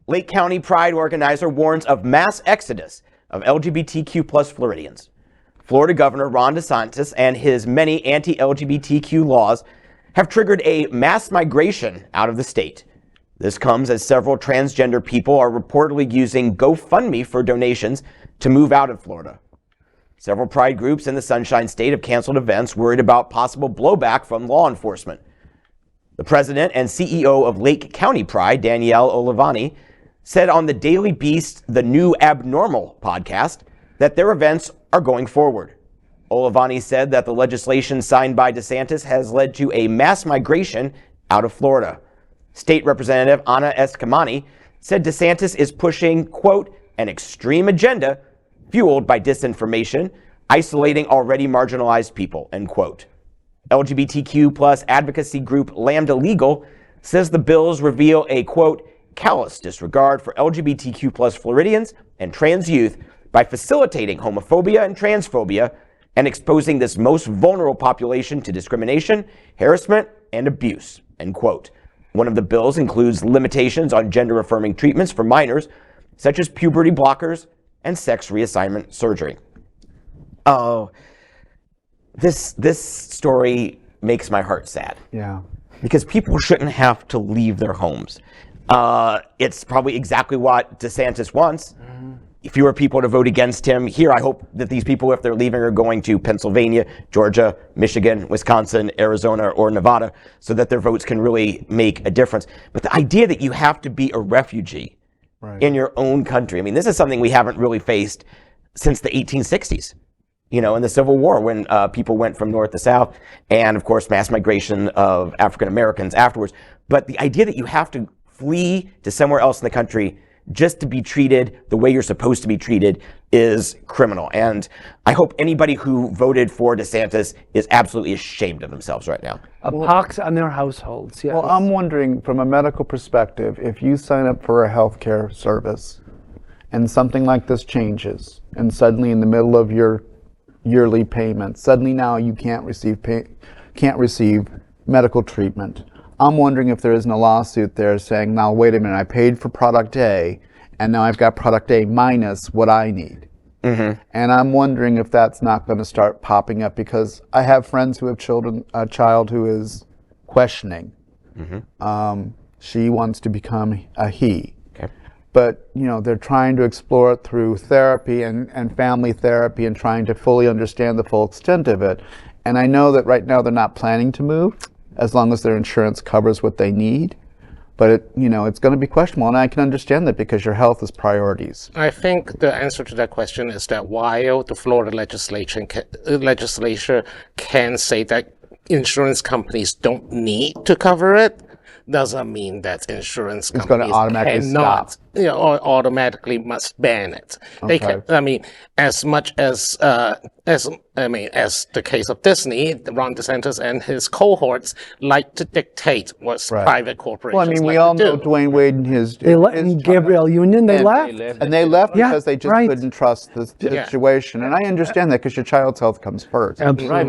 Lake County Pride organizer warns of mass exodus of LGBTQ plus Floridians. Florida Governor Ron DeSantis and his many anti-LGBTQ laws have triggered a mass migration out of the state. This comes as several transgender people are reportedly using GoFundMe for donations to move out of Florida. Several pride groups in the Sunshine State have canceled events worried about possible blowback from law enforcement. The president and CEO of Lake County Pride, Danielle Olivani, said on the Daily Beast, the new Abnormal podcast, that their events are going forward. Olivani said that the legislation signed by DeSantis has led to a mass migration out of Florida. State Representative Ana Escamani said DeSantis is pushing, quote, an extreme agenda fueled by disinformation, isolating already marginalized people, end quote. LGBTQ plus advocacy group Lambda Legal says the bills reveal a, quote, callous disregard for LGBTQ plus Floridians and trans youth by facilitating homophobia and transphobia and exposing this most vulnerable population to discrimination, harassment, and abuse, end quote. One of the bills includes limitations on gender-affirming treatments for minors, such as puberty blockers and sex reassignment surgery. Oh, this story makes my heart sad. Yeah. Because people shouldn't have to leave their homes. It's probably exactly what DeSantis wants. Fewer people to vote against him. Here, I hope that these people, if they're leaving, are going to Pennsylvania, Georgia, Michigan, Wisconsin, Arizona, or Nevada, so that their votes can really make a difference. But the idea that you have to be a refugee in your own country, I mean, this is something we haven't really faced since the 1860s, you know, in the Civil War, when people went from north to south, and of course, mass migration of African Americans afterwards. But the idea that you have to flee to somewhere else in the country just to be treated the way you're supposed to be treated is criminal. And I hope anybody who voted for DeSantis is absolutely ashamed of themselves right now. A pox on their households, yes. Well, I'm wondering, from a medical perspective, if you sign up for a healthcare service and something like this changes, and suddenly in the middle of your yearly payment, suddenly now you can't receive medical treatment. I'm wondering if there isn't a lawsuit there saying, now wait a minute, I paid for product A, and now I've got product A minus what I need. And I'm wondering if that's not going to start popping up, because I have friends who have a child who is questioning. She wants to become a he. But, you know, they're trying to explore it through therapy and family therapy and trying to fully understand the full extent of it. And I know that right now they're not planning to move, as long as their insurance covers what they need. But, it's going to be questionable, and I can understand that because your health is priorities. I think the answer to that question is that while the Florida legislature can say that insurance companies don't need to cover it, doesn't mean that insurance companies cannot, or automatically must ban it. They can. I mean, as much as the case of Disney, Ron DeSantis and his cohorts like to dictate what private corporations. Well, I mean, we all know Dwayne Wade and his Gabrielle Union. They left, and they left because they just couldn't trust the situation. And I understand that, because your child's health comes first. Absolutely. Right,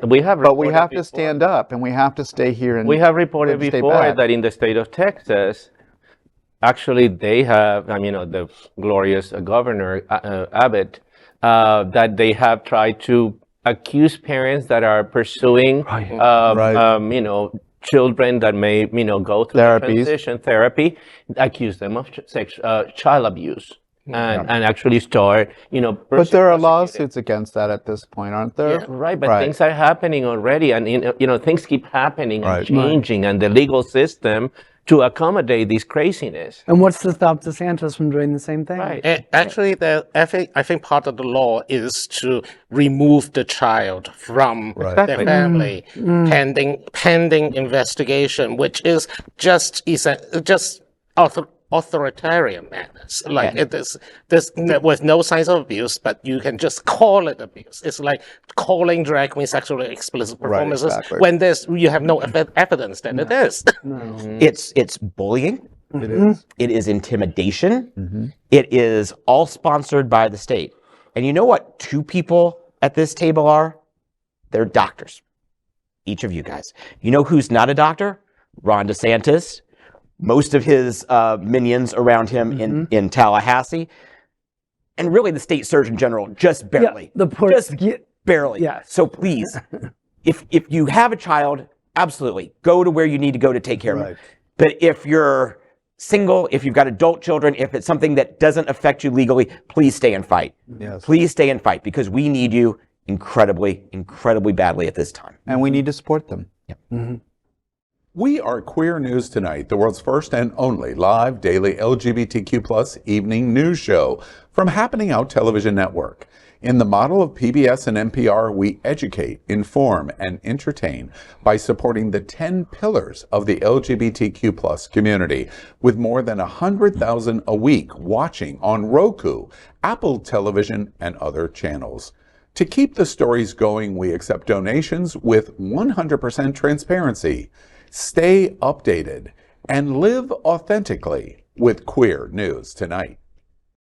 but we have. But we have to stand up, and we have to stay here. And we have reported before that in the state of Texas, actually, they have, the glorious Governor Abbott, that they have tried to accuse parents that are pursuing, children that may, go through transition therapy, accuse them of child abuse. And actually start, But there are lawsuits against that at this point, aren't there? But things are happening already, and things keep happening and changing, and the legal system to accommodate this craziness. And what's to stop DeSantis from doing the same thing? Actually, I think part of the law is to remove the child from their family pending investigation, which is just authoritarian manners. Like it is this with no signs of abuse, but you can just call it abuse. It's like calling drag queen sexually explicit performances when you have no evidence that it is. It's bullying. It is intimidation. It is all sponsored by the state. And you know what 2 people at this table are? They're doctors. Each of you guys. You know who's not a doctor? Ron DeSantis. most of his minions around him in Tallahassee. And really the state surgeon general, just barely. Just barely. Yes. So please, if you have a child, absolutely, go to where you need to go to take care of it. But if you're single, if you've got adult children, if it's something that doesn't affect you legally, please stay and fight. Yes. Please stay and fight, because we need you incredibly, incredibly badly at this time. And we need to support them. Yep. We are Queer News Tonight, the world's first and only live daily LGBTQ+ evening news show from Happening Out Television Network. In the model of PBS and NPR, we educate, inform, and entertain by supporting the 10 pillars of the LGBTQ+ community, with more than 100,000 a week watching on Roku, Apple Television, and other channels. To keep the stories going, we accept donations with 100% transparency. Stay updated and live authentically with Queer News Tonight.